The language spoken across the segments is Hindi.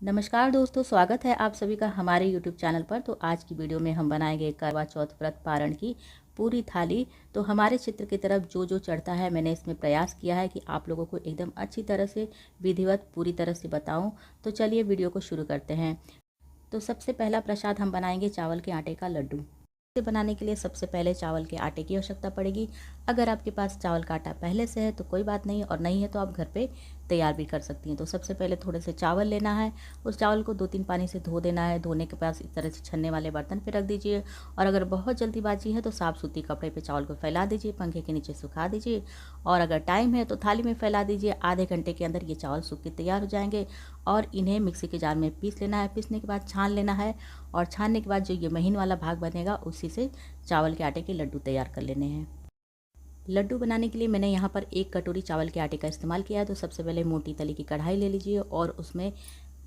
नमस्कार दोस्तों, स्वागत है आप सभी का हमारे यूट्यूब चैनल पर। तो आज की वीडियो में हम बनाएंगे करवा चौथ व्रत पारण की पूरी थाली। तो हमारे चित्र की तरफ जो जो चढ़ता है, मैंने इसमें प्रयास किया है कि आप लोगों को एकदम अच्छी तरह से विधिवत पूरी तरह से बताऊं। तो चलिए वीडियो को शुरू करते हैं। तो सबसे पहला प्रसाद हम बनाएंगे चावल के आटे का लड्डू। इसे बनाने के लिए सबसे पहले चावल के आटे की आवश्यकता पड़ेगी। अगर आपके पास चावल का आटा पहले से है तो कोई बात नहीं, और नहीं है तो आप घर पे तैयार भी कर सकती हैं। तो सबसे पहले थोड़े से चावल लेना है, उस चावल को 2-3 पानी से धो देना है। धोने के बाद इस तरह से छन्ने वाले बर्तन पे रख दीजिए, और अगर बहुत जल्दीबाजी है तो साफ सूती कपड़े पे चावल को फैला दीजिए, पंखे के नीचे सुखा दीजिए, और अगर टाइम है तो थाली में फैला दीजिए। आधे घंटे के अंदर ये चावल सूख के तैयार हो जाएंगे, और इन्हें मिक्सी के जार में पीस लेना है। पीसने के बाद छान लेना है, और छानने के बाद जो ये महीन वाला भाग बनेगा उसी से चावल के आटे के लड्डू तैयार कर लेने हैं। लड्डू बनाने के लिए मैंने यहाँ पर 1 कटोरी चावल के आटे का इस्तेमाल किया है। तो सबसे पहले मोटी तली की कढ़ाई ले लीजिए, और उसमें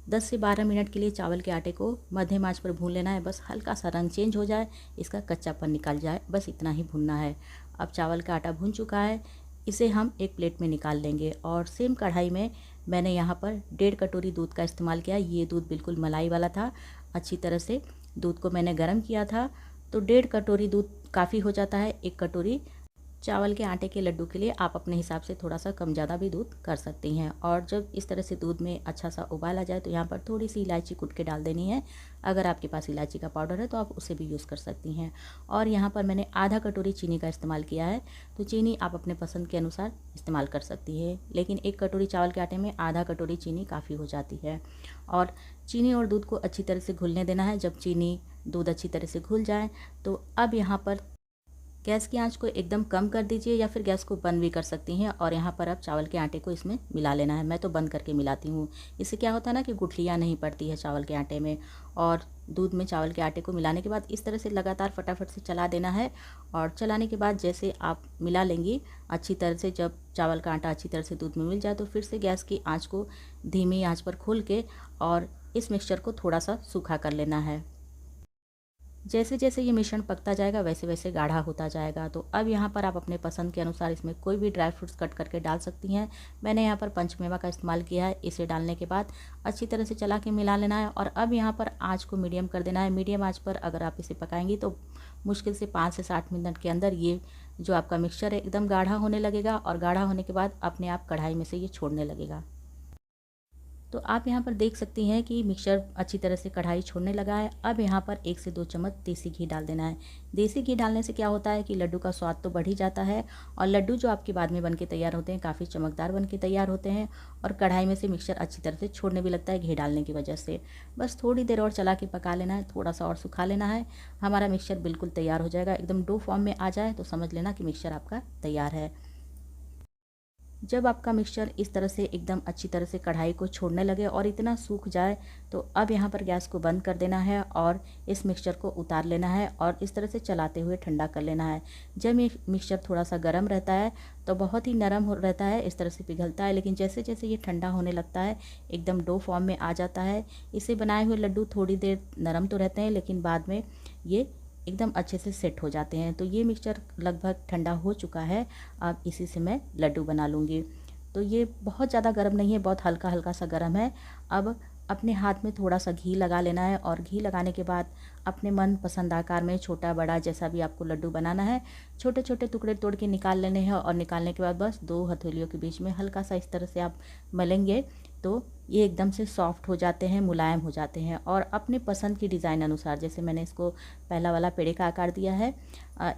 10 से 12 मिनट के लिए चावल के आटे को मध्यम आंच पर भून लेना है। बस हल्का सा रंग चेंज हो जाए, इसका कच्चापन निकल जाए, बस इतना ही भूनना है। अब चावल का आटा भून चुका है, इसे हम एक प्लेट में निकाल लेंगे। और सेम कढ़ाई में मैंने यहाँ पर 1.5 कटोरी दूध का इस्तेमाल किया। ये दूध बिल्कुल मलाई वाला था। अच्छी तरह से दूध को मैंने गर्म किया था। तो 1.5 कटोरी दूध काफ़ी हो जाता है। 1 कटोरी चावल के आटे के लड्डू के लिए आप अपने हिसाब से थोड़ा सा कम ज़्यादा भी दूध कर सकती हैं। और जब इस तरह से दूध में अच्छा सा उबाल आ जाए तो यहाँ पर थोड़ी सी इलायची कूट के डाल देनी है। अगर आपके पास इलायची का पाउडर है तो आप उसे भी यूज़ कर सकती हैं। और यहाँ पर मैंने आधा कटोरी चीनी का इस्तेमाल किया है। तो चीनी आप अपने पसंद के अनुसार इस्तेमाल कर सकती है, लेकिन 1 कटोरी चावल के आटे में आधा कटोरी चीनी काफ़ी हो जाती है। और चीनी और दूध को अच्छी तरह से घुलने देना है। जब चीनी दूध अच्छी तरह से घुल जाए तो अब यहाँ पर गैस की आंच को एकदम कम कर दीजिए, या फिर गैस को बंद भी कर सकती हैं। और यहाँ पर अब चावल के आटे को इसमें मिला लेना है। मैं तो बंद करके मिलाती हूँ। इससे क्या होता है ना कि गुठलियाँ नहीं पड़ती है चावल के आटे में। और दूध में चावल के आटे को मिलाने के बाद इस तरह से लगातार फटाफट से चला देना है। और चलाने के बाद जैसे आप मिला लेंगी अच्छी तरह से, जब चावल का आटा अच्छी तरह से दूध में मिल जाए तो फिर से गैस की आँच को धीमी आँच पर खोल के और इस मिक्सचर को थोड़ा सा सूखा कर लेना है। जैसे जैसे ये मिश्रण पकता जाएगा वैसे वैसे गाढ़ा होता जाएगा। तो अब यहाँ पर आप अपने पसंद के अनुसार इसमें कोई भी ड्राई फ्रूट्स कट करके डाल सकती हैं। मैंने यहाँ पर पंचमेवा का इस्तेमाल किया है। इसे डालने के बाद अच्छी तरह से चला के मिला लेना है, और अब यहाँ पर आँच को मीडियम कर देना है। मीडियम आँच पर अगर आप इसे पकाएंगी तो मुश्किल से 5 से 7 मिनट के अंदर ये जो आपका मिक्सचर है एकदम गाढ़ा होने लगेगा, और गाढ़ा होने के बाद अपने आप कढ़ाई में से ये छोड़ने लगेगा। तो आप यहाँ पर देख सकती हैं कि मिक्सचर अच्छी तरह से कढ़ाई छोड़ने लगा है। अब यहाँ पर 1 से 2 चम्मच देसी घी डाल देना है। देसी घी डालने से क्या होता है कि लड्डू का स्वाद तो बढ़ ही जाता है, और लड्डू जो आपके बाद में बन के तैयार होते हैं काफ़ी चमकदार बन के तैयार होते हैं, और कढ़ाई में से मिक्सचर अच्छी तरह से छोड़ने भी लगता है घी डालने की वजह से। बस थोड़ी देर और चला के पका लेना है, थोड़ा सा और सुखा लेना है। हमारा मिक्सचर बिल्कुल तैयार हो जाएगा। एकदम डो फॉर्म में आ जाए तो समझ लेना कि मिक्सचर आपका तैयार है। जब आपका मिक्सचर इस तरह से एकदम अच्छी तरह से कढ़ाई को छोड़ने लगे और इतना सूख जाए तो अब यहाँ पर गैस को बंद कर देना है, और इस मिक्सचर को उतार लेना है, और इस तरह से चलाते हुए ठंडा कर लेना है। जब ये मिक्सचर थोड़ा सा गर्म रहता है तो बहुत ही नरम हो रहता है, इस तरह से पिघलता है, लेकिन जैसे जैसे ये ठंडा होने लगता है एकदम डो फॉर्म में आ जाता है। इसे बनाए हुए लड्डू थोड़ी देर नरम तो रहते हैं, लेकिन बाद में ये एकदम अच्छे से सेट हो जाते हैं। तो ये मिक्सचर लगभग ठंडा हो चुका है। अब इसी से मैं लड्डू बना लूँगी। तो ये बहुत ज़्यादा गर्म नहीं है, बहुत हल्का हल्का सा गर्म है। अब अपने हाथ में थोड़ा सा घी लगा लेना है, और घी लगाने के बाद अपने मन पसंद आकार में छोटा बड़ा जैसा भी आपको लड्डू बनाना है छोटे छोटे टुकड़े तोड़ के निकाल लेने हैं। और निकालने के बाद बस 2 हथेलियों के बीच में हल्का सा इस तरह से आप मलेंगे तो ये एकदम से सॉफ्ट हो जाते हैं, मुलायम हो जाते हैं। और अपने पसंद की डिज़ाइन अनुसार, जैसे मैंने इसको पहला वाला पेड़े का आकार दिया है,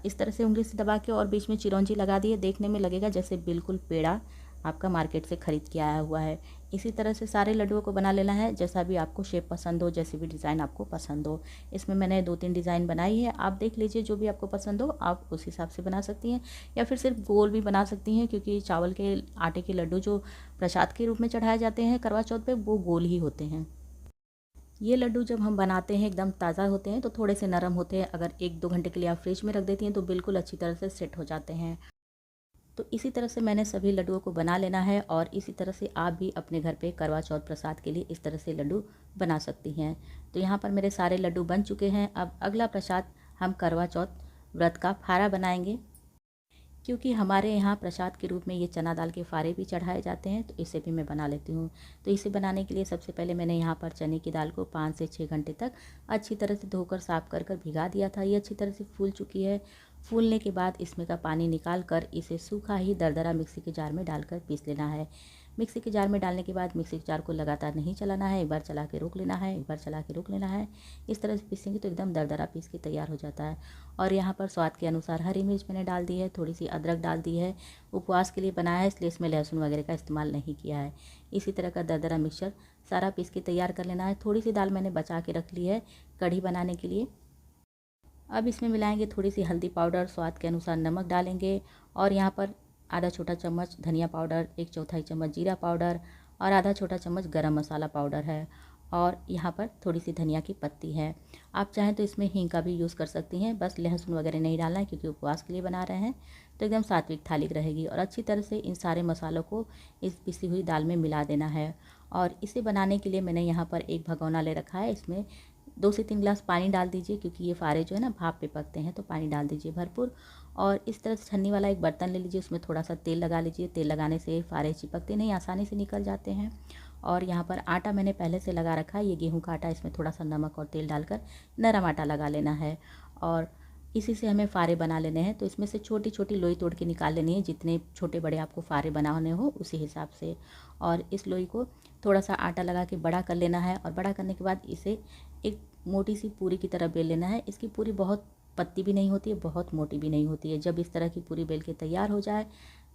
इस तरह से उंगली से दबा के और बीच में चिरौंजी लगा दी है। देखने में लगेगा जैसे बिल्कुल पेड़ा आपका मार्केट से ख़रीद के आया हुआ है। इसी तरह से सारे लड्डुओं को बना लेना है, जैसा भी आपको शेप पसंद हो, जैसी भी डिज़ाइन आपको पसंद हो। इसमें मैंने 2-3 डिज़ाइन बनाई है, आप देख लीजिए जो भी आपको पसंद हो आप उस हिसाब से बना सकती हैं, या फिर सिर्फ गोल भी बना सकती हैं, क्योंकि चावल के आटे के लड्डू जो प्रसाद के रूप में चढ़ाए जाते हैं करवा चौथ पे वो गोल ही होते हैं। ये लड्डू जब हम बनाते हैं एकदम ताज़ा होते हैं तो थोड़े से नरम होते हैं। अगर 1-2 घंटे के लिए आप फ्रिज में रख देती हैं तो बिल्कुल अच्छी तरह से सेट हो जाते हैं। तो इसी तरह से मैंने सभी लड्डुओं को बना लेना है, और इसी तरह से आप भी अपने घर पे करवा चौथ प्रसाद के लिए इस तरह से लड्डू बना सकती हैं। तो यहाँ पर मेरे सारे लड्डू बन चुके हैं। अब अगला प्रसाद हम करवा चौथ व्रत का फारा बनाएंगे। क्योंकि हमारे यहाँ प्रसाद के रूप में ये चना दाल के फारे भी चढ़ाए जाते हैं, तो इसे भी मैं बना लेती हूँ। तो इसे बनाने के लिए सबसे पहले मैंने यहाँ पर चने की दाल को 5 से 6 घंटे तक अच्छी तरह से धोकर साफ कर कर भिगा दिया था। ये अच्छी तरह से फूल चुकी है। फूलने के बाद इसमें का पानी निकाल कर इसे सूखा ही दरदरा मिक्सी के जार में डालकर पीस लेना है। मिक्सी के जार में डालने के बाद मिक्सी के जार को लगातार नहीं चलाना है, एक बार चला के रोक लेना है, एक बार चला के रोक लेना है। इस तरह से पीसेंगे तो एकदम दरदरा पीस के तैयार हो जाता है। और यहाँ पर स्वाद के अनुसार हरी मिर्च मैंने डाल दी है, थोड़ी सी अदरक डाल दी है। उपवास के लिए बनाया है इसलिए इसमें लहसुन वगैरह का इस्तेमाल नहीं किया है। इसी तरह का दरदरा मिक्सचर सारा पीस के तैयार कर लेना है। थोड़ी सी दाल मैंने बचा के रख ली है कढ़ी बनाने के लिए। अब इसमें मिलाएंगे थोड़ी सी हल्दी पाउडर, स्वाद के अनुसार नमक डालेंगे और यहाँ पर आधा छोटा चम्मच धनिया पाउडर, 1/4 चम्मच जीरा पाउडर और आधा छोटा चम्मच गरम मसाला पाउडर है। और यहाँ पर थोड़ी सी धनिया की पत्ती है। आप चाहें तो इसमें हींग का भी यूज़ कर सकती हैं, बस लहसुन वगैरह नहीं डालना है क्योंकि उपवास के लिए बना रहे हैं, तो एकदम सात्विक थाली रहेगी। और अच्छी तरह से इन सारे मसालों को इस पिसी हुई दाल में मिला देना है। और इसे बनाने के लिए मैंने यहाँ पर एक भगोना ले रखा है, इसमें 2 से 3 गिलास पानी डाल दीजिए क्योंकि ये फारे जो है ना भाप पे पकते हैं, तो पानी डाल दीजिए भरपूर। और इस तरह से छन्नी वाला एक बर्तन ले लीजिए, उसमें थोड़ा सा तेल लगा लीजिए। तेल लगाने से फारे चिपकते नहीं, आसानी से निकल जाते हैं। और यहाँ पर आटा मैंने पहले से लगा रखा है, ये गेहूं का आटा, इसमें थोड़ा सा नमक और तेल डालकर नरम आटा लगा लेना है। और इसी से हमें फारे बना लेने हैं। तो इसमें से छोटी छोटी लोई तोड़ के निकाल लेनी है, जितने छोटे बड़े आपको फारे बनाने हो उसी हिसाब से। और इस लोई को थोड़ा सा आटा लगा के बड़ा कर लेना है। और बड़ा करने के बाद इसे एक मोटी सी पूरी की तरह बेल लेना है। इसकी पूरी बहुत पतली भी नहीं होती है, बहुत मोटी भी नहीं होती है। जब इस तरह की पूरी बेल के तैयार हो जाए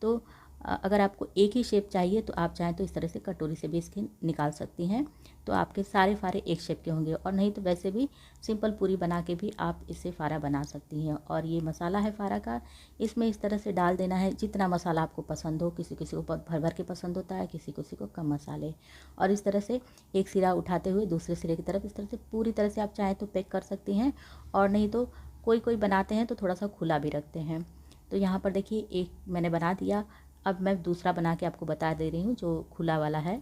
तो अगर आपको एक ही शेप चाहिए तो आप चाहें तो इस तरह से कटोरी से भी इसके निकाल सकती हैं, तो आपके सारे फारे एक शेप के होंगे। और नहीं तो वैसे भी सिंपल पूरी बना के भी आप इससे फारा बना सकती हैं। और ये मसाला है फारा का, इसमें इस तरह से डाल देना है जितना मसाला आपको पसंद हो। किसी किसी को भर भर के पसंद होता है, किसी को कम मसाले। और इस तरह से एक सिरा उठाते हुए दूसरे सिरे की तरफ इस तरह से पूरी तरह से आप चाहें तो पैक कर सकती हैं। और नहीं तो कोई बनाते हैं तो थोड़ा सा खुला भी रखते हैं। तो यहाँ पर देखिए एक मैंने बना दिया। अब मैं दूसरा बना के आपको बता दे रही हूँ जो खुला वाला है।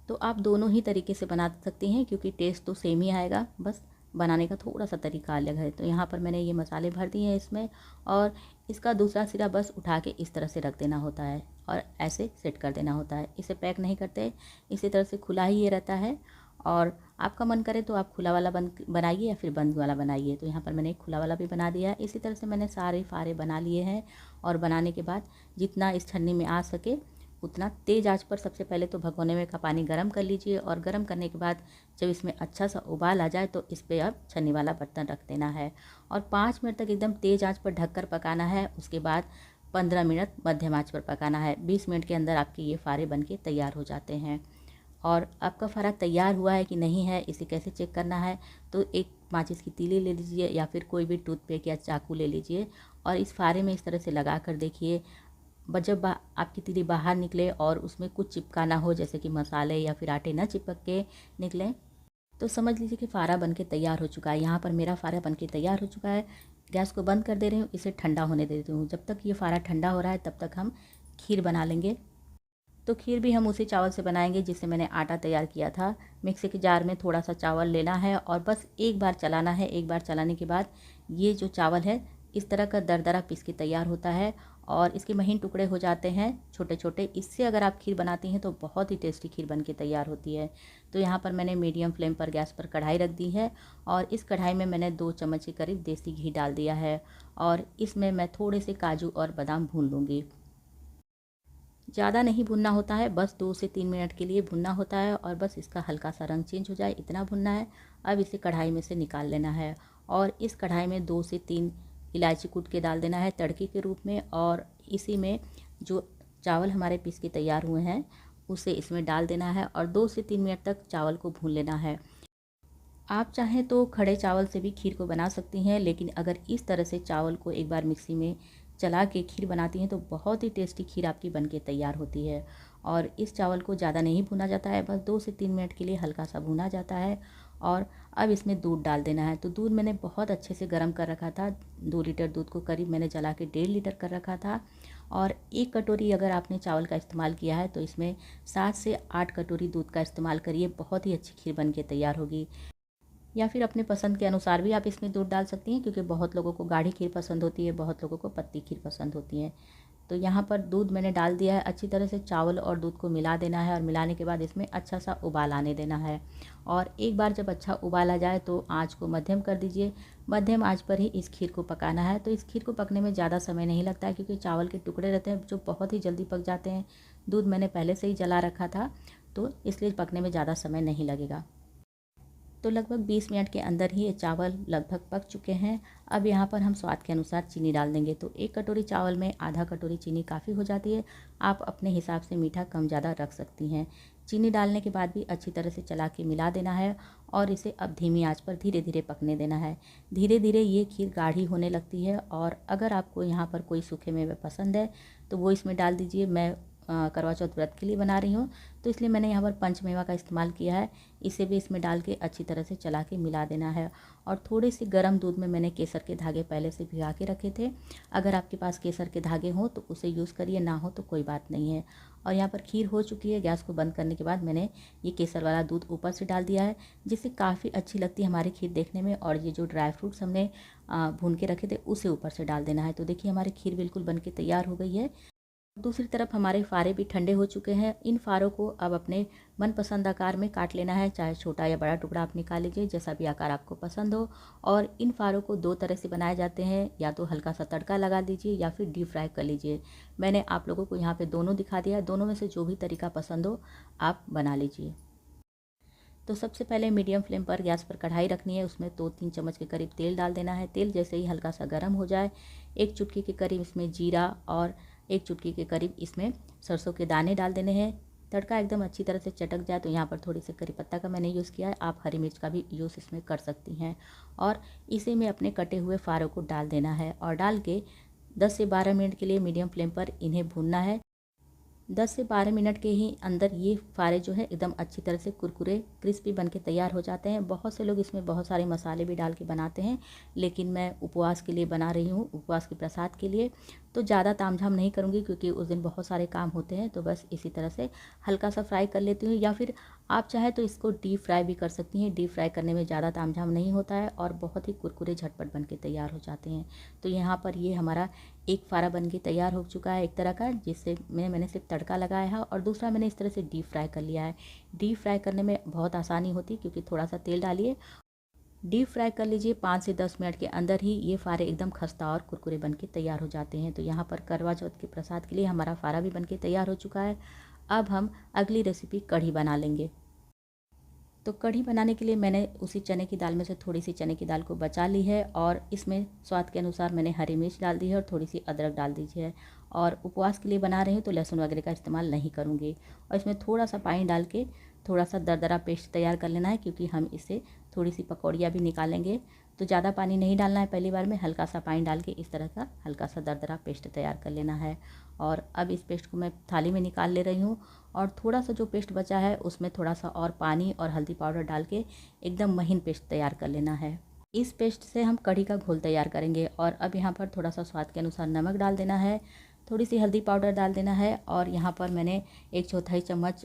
तो आप दोनों ही तरीके से बना सकती हैं क्योंकि टेस्ट तो सेम ही आएगा, बस बनाने का थोड़ा सा तरीका अलग है। तो यहाँ पर मैंने ये मसाले भर दिए हैं इसमें, और इसका दूसरा सिरा बस उठा के इस तरह से रख देना होता है और ऐसे सेट कर देना होता है। इसे पैक नहीं करते, इसी तरह से खुला ही ये रहता है। और आपका मन करे तो आप खुला वाला बनाइए या फिर बंद वाला बनाइए। तो यहाँ पर मैंने एक खुला वाला भी बना दिया है। इसी तरह से मैंने सारे फारे बना लिए हैं। और बनाने के बाद जितना इस छन्नी में आ सके उतना तेज़ आंच पर सबसे पहले तो भगोने में का पानी गर्म कर लीजिए। और गर्म करने के बाद जब इसमें अच्छा सा उबाल आ जाए तो इस पर अब छन्नी वाला बर्तन रख देना है और 5 मिनट तक एकदम तेज़ आंच पर ढककर पकाना है। उसके बाद 15 मिनट मध्यम आंच पर पकाना है। 20 मिनट के अंदर आपके ये फारे बनके तैयार हो जाते हैं। और आपका फारा तैयार हुआ है कि नहीं है, इसे कैसे चेक करना है, तो एक माचिस की तीली ले लीजिए या फिर कोई भी टूथपिक या चाकू ले लीजिए और इस फारे में इस तरह से लगा कर देखिए। जब आपकी तीली बाहर निकले और उसमें कुछ चिपका ना हो, जैसे कि मसाले या फिर आटे ना चिपक के निकले, तो समझ लीजिए कि फारा बनके तैयार हो चुका है। यहाँ पर मेरा फारा बनके तैयार हो चुका है। गैस को बंद कर दे रही हूँ, इसे ठंडा होने दे देती हूँ। जब तक ये फारा ठंडा हो रहा है तब तक हम खीर बना लेंगे। तो खीर भी हम उसी चावल से बनाएंगे जिससे मैंने आटा तैयार किया था। मिक्सी के जार में थोड़ा सा चावल लेना है और बस एक बार चलाना है। एक बार चलाने के बाद ये जो चावल है इस तरह का दरदरा पीस के तैयार होता है और इसके महीन टुकड़े हो जाते हैं छोटे छोटे। इससे अगर आप खीर बनाती हैं तो बहुत ही टेस्टी खीर बन के तैयार होती है। तो यहाँ पर मैंने मीडियम फ्लेम पर गैस पर कढ़ाई रख दी है और इस कढ़ाई में मैंने 2 चम्मच के करीब देसी घी डाल दिया है और इसमें मैं थोड़े से काजू और बादाम भून लूँगी। ज़्यादा नहीं भुनना होता है, बस 2 से 3 मिनट के लिए भुनना होता है और बस इसका हल्का सा रंग चेंज हो जाए इतना भुनना है। अब इसे कढ़ाई में से निकाल लेना है और इस कढ़ाई में 2 से 3 इलायची कूट के डाल देना है तड़के के रूप में। और इसी में जो चावल हमारे पीस के तैयार हुए हैं उसे इसमें डाल देना है और 2 से 3 मिनट तक चावल को भून लेना है। आप चाहें तो खड़े चावल से भी खीर को बना सकती हैं, लेकिन अगर इस तरह से चावल को एक बार मिक्सी में चला के खीर बनाती हैं तो बहुत ही टेस्टी खीर आपकी बनके तैयार होती है। और इस चावल को ज़्यादा नहीं भुना जाता है, बस 2 से 3 मिनट के लिए हल्का सा भुना जाता है। और अब इसमें दूध डाल देना है। तो दूध मैंने बहुत अच्छे से गर्म कर रखा था। 2 लीटर दूध को करीब मैंने जला के 1.5 लीटर कर रखा था। और 1 कटोरी अगर आपने चावल का इस्तेमाल किया है तो इसमें 7 से 8 कटोरी दूध का इस्तेमाल करिए, बहुत ही अच्छी खीर बन के तैयार होगी। या फिर अपने पसंद के अनुसार भी आप इसमें दूध डाल सकती हैं, क्योंकि बहुत लोगों को गाढ़ी खीर पसंद होती है, बहुत लोगों को पतली खीर पसंद होती है। तो यहाँ पर दूध मैंने डाल दिया है। अच्छी तरह से चावल और दूध को मिला देना है और मिलाने के बाद इसमें अच्छा सा उबाल आने देना है। और एक बार जब अच्छा उबाल आ जाए तो आँच को मध्यम कर दीजिए। मध्यम आँच पर ही इस खीर को पकाना है। तो इस खीर को पकने में ज़्यादा समय नहीं लगता है, क्योंकि चावल के टुकड़े रहते हैं जो बहुत ही जल्दी पक जाते हैं। दूध मैंने पहले से ही जला रखा था, तो इसलिए पकने में ज़्यादा समय नहीं लगेगा। तो लगभग 20 मिनट के अंदर ही ये चावल लगभग पक चुके हैं। अब यहाँ पर हम स्वाद के अनुसार चीनी डाल देंगे। तो 1 कटोरी चावल में आधा कटोरी चीनी काफ़ी हो जाती है। आप अपने हिसाब से मीठा कम ज़्यादा रख सकती हैं। चीनी डालने के बाद भी अच्छी तरह से चला के मिला देना है और इसे अब धीमी आंच पर धीरे धीरे पकने देना है। धीरे धीरे ये खीर गाढ़ी होने लगती है। और अगर आपको यहाँ पर कोई सूखे मेवे पसंद है तो वो इसमें डाल दीजिए। मैं करवा चौथ व्रत के लिए बना रही हूँ, तो इसलिए मैंने यहाँ पर पंचमेवा का इस्तेमाल किया है। इसे भी इसमें डाल के अच्छी तरह से चला के मिला देना है। और थोड़े से गर्म दूध में मैंने केसर के धागे पहले से भिगा के रखे थे। अगर आपके पास केसर के धागे हों तो उसे यूज़ करिए, ना हो तो कोई बात नहीं है। और यहाँ पर खीर हो चुकी है। गैस को बंद करने के बाद मैंने ये केसर वाला दूध ऊपर से डाल दिया है, जिससे काफ़ी अच्छी लगती है हमारी खीर देखने में। और ये जो ड्राई फ्रूट्स हमने भून के रखे थे उसे ऊपर से डाल देना है। तो देखिए हमारी खीर बिल्कुल बन के तैयार हो गई है। दूसरी तरफ हमारे फारे भी ठंडे हो चुके हैं। इन फारों को अब अपने मनपसंद आकार में काट लेना है। चाहे छोटा या बड़ा टुकड़ा आप निकाल लीजिए, जैसा भी आकार आपको पसंद हो। और इन फारों को 2 तरह से बनाए जाते हैं, या तो हल्का सा तड़का लगा दीजिए या फिर डीप फ्राई कर लीजिए। मैंने आप लोगों को यहाँ पे दोनों दिखा दिया है। दोनों में से जो भी तरीका पसंद हो आप बना लीजिए। तो सबसे पहले मीडियम फ्लेम पर गैस पर कढ़ाई रखनी है। उसमें 2-3 चम्मच के करीब तेल डाल देना है। तेल जैसे ही हल्का सा गर्म हो जाए, 1 चुटकी के करीब इसमें जीरा और 1 चुटकी के करीब इसमें सरसों के दाने डाल देने हैं। तड़का एकदम अच्छी तरह से चटक जाए तो यहाँ पर थोड़ी सी करी पत्ता का मैंने यूज़ किया है। आप हरी मिर्च का भी यूज़ इसमें कर सकती हैं। और इसे में अपने कटे हुए फारों को डाल देना है और डाल के 10 से 12 मिनट के लिए मीडियम फ्लेम पर इन्हें भूनना है। 10 से 12 मिनट के ही अंदर ये फारे जो है एकदम अच्छी तरह से कुरकुरे क्रिस्पी बन के तैयार हो जाते हैं। बहुत से लोग इसमें बहुत सारे मसाले भी डाल के बनाते हैं, लेकिन मैं उपवास के लिए बना रही हूँ, उपवास के प्रसाद के लिए। तो ज़्यादा तामझाम नहीं करूँगी, क्योंकि उस दिन बहुत सारे काम होते हैं। तो बस इसी तरह से हल्का सा फ्राई कर लेती हूँ, या फिर आप चाहे तो इसको डीप फ्राई भी कर सकती हैं। डीप फ्राई करने में ज़्यादा तामझाम नहीं होता है और बहुत ही कुरकुरे झटपट बन के तैयार हो जाते हैं। तो यहाँ पर ये हमारा एक फारा बन के तैयार हो चुका है एक तरह का, जिससे मैंने सिर्फ तड़का लगाया है। और दूसरा मैंने इस तरह से डीप फ्राई कर लिया है। डीप फ्राई करने में बहुत आसानी होती है, क्योंकि थोड़ा सा तेल डालिए, डीप फ्राई कर लीजिए। 5 से 10 मिनट के अंदर ही ये फारे एकदम खस्ता और कुरकुरे बन के तैयार हो जाते हैं। तो यहाँ पर करवा चौथ के प्रसाद के लिए हमारा फारा भी बन के तैयार हो चुका है। अब हम अगली रेसिपी कढ़ी बना लेंगे। तो कढ़ी बनाने के लिए मैंने उसी चने की दाल में से थोड़ी सी चने की दाल को बचा ली है, और इसमें स्वाद के अनुसार मैंने हरी मिर्च डाल दी है और थोड़ी सी अदरक डाल दीजिए। और उपवास के लिए बना रही हूँ तो लहसुन वगैरह का इस्तेमाल नहीं करूँगी। और इसमें थोड़ा सा पानी डाल के थोड़ा सा दरदरा पेस्ट तैयार कर लेना है, क्योंकि हम इससे थोड़ी सी पकौड़ियाँ भी निकालेंगे। तो ज़्यादा पानी नहीं डालना है, पहली बार में हल्का सा पानी डाल के इस तरह का हल्का सा दरदरा पेस्ट तैयार कर लेना है। और अब इस पेस्ट को मैं थाली में निकाल ले रही हूँ। और थोड़ा सा जो पेस्ट बचा है उसमें थोड़ा सा और पानी और हल्दी पाउडर डाल के एकदम महीन पेस्ट तैयार कर लेना है। इस पेस्ट से हम कढ़ी का घोल तैयार करेंगे। और अब यहाँ पर थोड़ा सा स्वाद के अनुसार नमक डाल देना है, थोड़ी सी हल्दी पाउडर डाल देना है। और यहाँ पर मैंने 1/4 चम्मच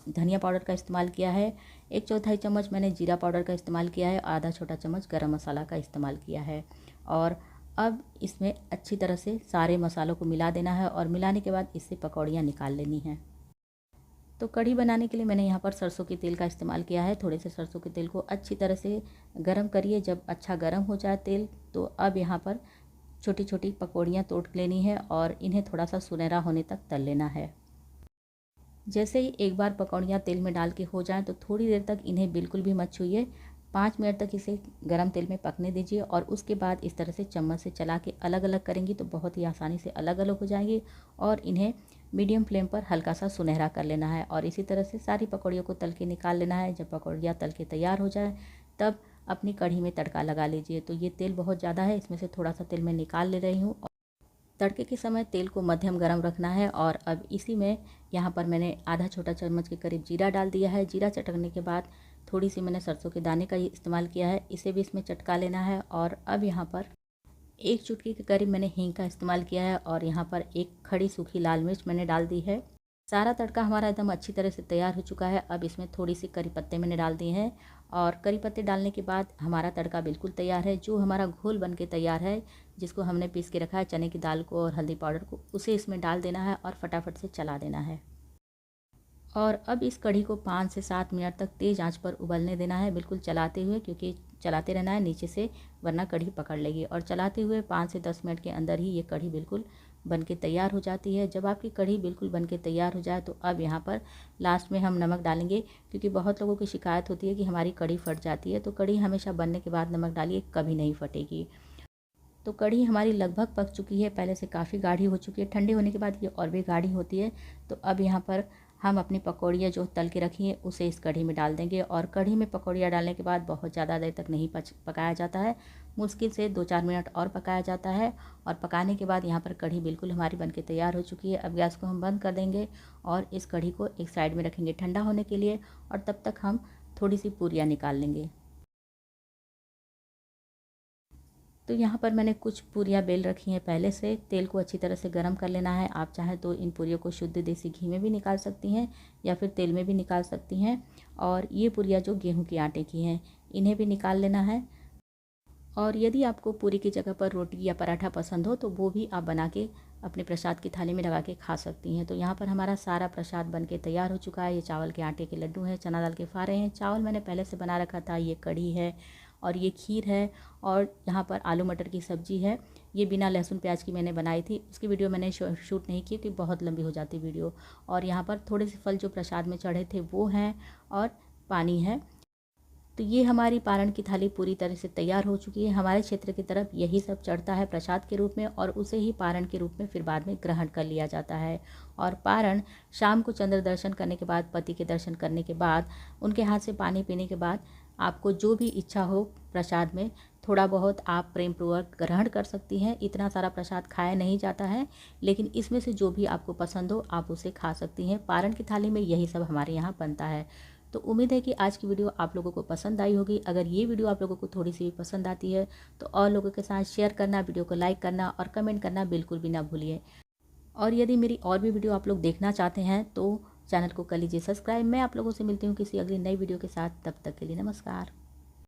धनिया पाउडर का इस्तेमाल किया है, 1/4 चम्मच मैंने जीरा पाउडर का इस्तेमाल किया है, आधा छोटा चम्मच गरम मसाला का इस्तेमाल किया है। और अब इसमें अच्छी तरह से सारे मसालों को मिला देना है, और मिलाने के बाद इससे पकौड़ियाँ निकाल लेनी हैं। तो कढ़ी बनाने के लिए मैंने यहाँ पर सरसों के तेल का इस्तेमाल किया है। थोड़े से सरसों के तेल को अच्छी तरह से गरम करिए। जब अच्छा गरम हो जाए तेल, तो अब यहाँ पर छोटी छोटी पकौड़ियाँ तोड़ लेनी है और इन्हें थोड़ा सा सुनहरा होने तक तल लेना है। जैसे ही एक बार पकौड़ियाँ तेल में डाल के हो जाएं तो थोड़ी देर तक इन्हें बिल्कुल भी मत छूइए। 5 मिनट तक इसे गरम तेल में पकने दीजिए, और उसके बाद इस तरह से चम्मच से चला के अलग अलग करेंगी तो बहुत ही आसानी से अलग अलग हो जाएंगी। और इन्हें मीडियम फ्लेम पर हल्का सा सुनहरा कर लेना है, और इसी तरह से सारी पकौड़ियों को तल के निकाल लेना है। जब पकौड़ियाँ तल के तैयार हो जाए तब अपनी कढ़ी में तड़का लगा लीजिए। तो ये तेल बहुत ज़्यादा है, इसमें से थोड़ा सा तेल मैं निकाल ले रही हूँ। तड़के के समय तेल को मध्यम गरम रखना है। और अब इसी में यहाँ पर मैंने आधा छोटा चम्मच के करीब जीरा डाल दिया है। जीरा चटकने के बाद थोड़ी सी मैंने सरसों के दाने का इस्तेमाल किया है, इसे भी इसमें चटका लेना है। और अब यहाँ पर 1 चुटकी के करीब मैंने हींग का इस्तेमाल किया है, और यहाँ पर एक खड़ी सूखी लाल मिर्च मैंने डाल दी है। सारा तड़का हमारा एकदम अच्छी तरह से तैयार हो चुका है। अब इसमें थोड़ी सी करी पत्ते मैंने डाल दिए हैं और करी पत्ते डालने के बाद हमारा तड़का बिल्कुल तैयार है। जो हमारा घोल बन के तैयार है, जिसको हमने पीस के रखा है चने की दाल को और हल्दी पाउडर को, उसे इसमें डाल देना है और फटाफट से चला देना है। और अब इस कढ़ी को 5 से 7 मिनट तक तेज़ आंच पर उबलने देना है, बिल्कुल चलाते हुए, क्योंकि चलाते रहना है नीचे से, वरना कढ़ी पकड़ लेगी। और चलाते हुए 5 से 10 मिनट के अंदर ही ये कढ़ी बिल्कुल बन के तैयार हो जाती है। जब आपकी कढ़ी बिल्कुल बन के तैयार हो जाए तो अब यहाँ पर लास्ट में हम नमक डालेंगे, क्योंकि बहुत लोगों की शिकायत होती है कि हमारी कढ़ी फट जाती है। तो कढ़ी हमेशा बनने के बाद नमक डालिए, कभी नहीं फटेगी। तो कढ़ी हमारी लगभग पक चुकी है, पहले से काफ़ी गाढ़ी हो चुकी है। ठंडे होने के बाद ये और भी गाढ़ी होती है। तो अब यहाँ पर हम अपनी पकौड़ियाँ जो तल के रखी हैं उसे इस कढ़ी में डाल देंगे। और कढ़ी में पकौड़ियाँ डालने के बाद बहुत ज़्यादा देर तक नहीं पकाया जाता है, मुश्किल से 2-4 मिनट और पकाया जाता है। और पकाने के बाद यहाँ पर कढ़ी बिल्कुल हमारी बनके तैयार हो चुकी है। अब गैस को हम बंद कर देंगे और इस कढ़ी को एक साइड में रखेंगे ठंडा होने के लिए। और तब तक हम थोड़ी सी पूरियाँ निकाल लेंगे। तो यहाँ पर मैंने कुछ पूरियाँ बेल रखी हैं पहले से। तेल को अच्छी तरह से गर्म कर लेना है। आप चाहें तो इन पूरियों को शुद्ध देसी घी में भी निकाल सकती हैं या फिर तेल में भी निकाल सकती हैं। और ये पूरियाँ जो गेहूं के आटे की हैं, इन्हें भी निकाल लेना है। और यदि आपको पूरी की जगह पर रोटी या पराठा पसंद हो तो वो भी आप बना के अपने प्रसाद की थाली में लगा के खा सकती हैं। तो यहाँ पर हमारा सारा प्रसाद बन के तैयार हो चुका है। ये चावल के आटे के लड्डू हैं, चना दाल के फारे हैं, चावल मैंने पहले से बना रखा था, ये कढ़ी है और ये खीर है। और यहाँ पर आलू मटर की सब्ज़ी है। ये बिना लहसुन प्याज की मैंने बनाई थी, उसकी वीडियो मैंने शूट नहीं की क्योंकि बहुत लंबी हो जाती वीडियो। और यहाँ पर थोड़े से फल जो प्रसाद में चढ़े थे वो हैं और पानी है। तो ये हमारी पारण की थाली पूरी तरह से तैयार हो चुकी है। हमारे क्षेत्र की तरफ यही सब चढ़ता है प्रसाद के रूप में और उसे ही पारण के रूप में फिर बाद में ग्रहण कर लिया जाता है। और पारण शाम को चंद्र दर्शन करने के बाद, पति के दर्शन करने के बाद, उनके हाथ से पानी पीने के बाद आपको जो भी इच्छा हो प्रसाद में थोड़ा बहुत आप प्रेम पूर्वक ग्रहण कर सकती हैं। इतना सारा प्रसाद खाया नहीं जाता है, लेकिन इसमें से जो भी आपको पसंद हो आप उसे खा सकती हैं। पारण की थाली में यही सब हमारे यहाँ बनता है। तो उम्मीद है कि आज की वीडियो आप लोगों को पसंद आई होगी। अगर ये वीडियो आप लोगों को थोड़ी सी भी पसंद आती है तो और लोगों के साथ शेयर करना, वीडियो को लाइक करना और कमेंट करना बिल्कुल भी ना भूलिए। और यदि मेरी और भी वीडियो आप लोग देखना चाहते हैं तो चैनल को कर लीजिए सब्सक्राइब। मैं आप लोगों से मिलती हूँ किसी अगली नई वीडियो के साथ। तब तक के लिए नमस्कार।